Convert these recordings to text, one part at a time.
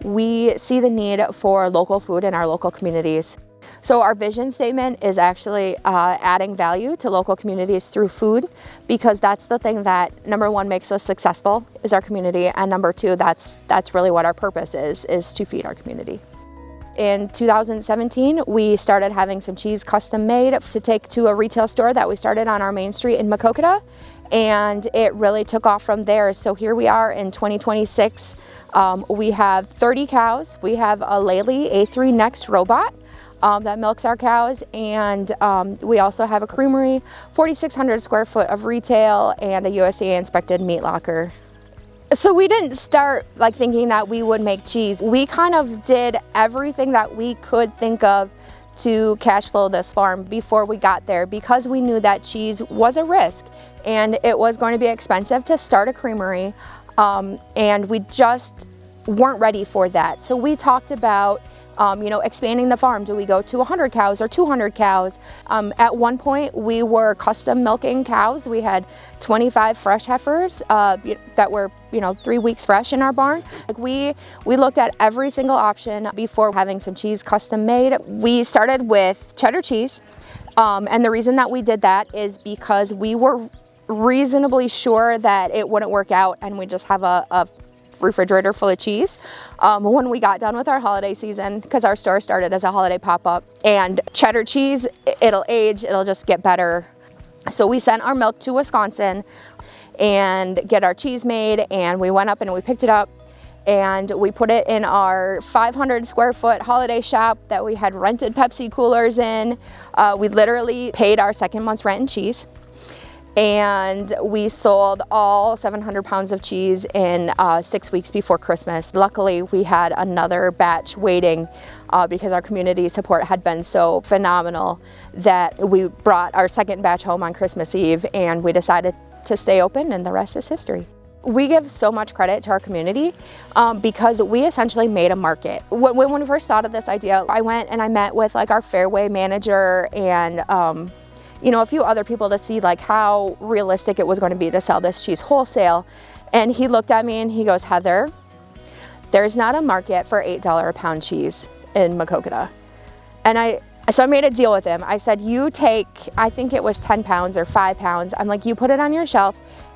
we see the need for local food in our local communities. So our vision statement is actually adding value to local communities through food, because that's the thing that, number one, makes us successful is our community, and number two, that's really what our purpose is to feed our community. In 2017, we started having some cheese custom made to take to a retail store that we started on our main street in Maquoketa, and it really took off from there. So here we are in 2026. We have 30 cows. We have a Laley A3 Next robot that milks our cows, and we also have a creamery, 4,600 square foot of retail, and a USDA inspected meat locker. So we didn't start thinking that we would make cheese. We kind of did everything that we could think of to cash flow this farm before we got there, because we knew that cheese was a risk and it was going to be expensive to start a creamery, and we just weren't ready for that. So we talked about expanding the farm. Do we go to 100 cows or 200 cows? At one point, we were custom milking cows. We had 25 fresh heifers that were 3 weeks fresh in our barn. We looked at every single option before having some cheese custom made. We started with cheddar cheese, and the reason that we did that is because we were reasonably sure that it wouldn't work out and we just have a refrigerator full of cheese when we got done with our holiday season, because our store started as a holiday pop-up. And cheddar cheese, it'll age, it'll just get better. So we sent our milk to Wisconsin and get our cheese made, and we went up and we picked it up and we put it in our 500 square foot holiday shop that we had rented Pepsi coolers in. We literally paid our second month's rent in cheese. And we sold all 700 pounds of cheese in 6 weeks before Christmas. Luckily, we had another batch waiting because our community support had been so phenomenal that we brought our second batch home on Christmas Eve, and we decided to stay open, and the rest is history. We give so much credit to our community because we essentially made a market. When we first thought of this idea, I went and I met with our Fairway manager and a few other people to see how realistic it was going to be to sell this cheese wholesale. And he looked at me and he goes, "Heather, there's not a market for $8 a pound cheese in Maquoketa." And so I made a deal with him. I said, "You take, I think it was 10 pounds or 5 pounds. I'm like, you put it on your shelf.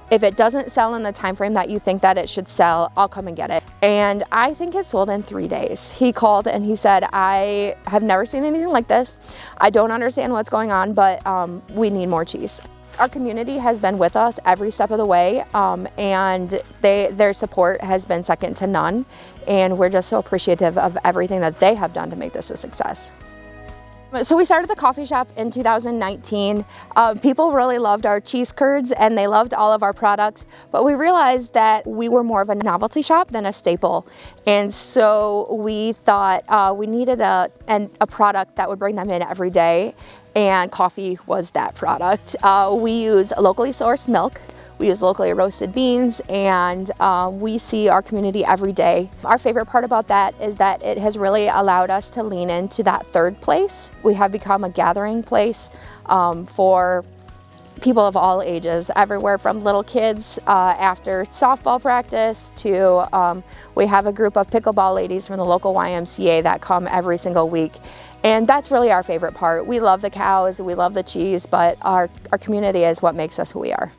If it doesn't sell in the time frame that you think that it should sell, I'll come and get it." And I think it sold in 3 days. He called and he said, "I have never seen anything like this. I don't understand what's going on, but we need more cheese." Our community has been with us every step of the way, and their support has been second to none. And we're just so appreciative of everything that they have done to make this a success. So we started the coffee shop in 2019. People really loved our cheese curds and they loved all of our products, but we realized that we were more of a novelty shop than a staple. And so we thought we needed a product that would bring them in every day, and coffee was that product. We use locally sourced milk. We use locally roasted beans, and we see our community every day. Our favorite part about that is that it has really allowed us to lean into that third place. We have become a gathering place for people of all ages, everywhere from little kids after softball practice to we have a group of pickleball ladies from the local YMCA that come every single week. And that's really our favorite part. We love the cows, we love the cheese, but our community is what makes us who we are.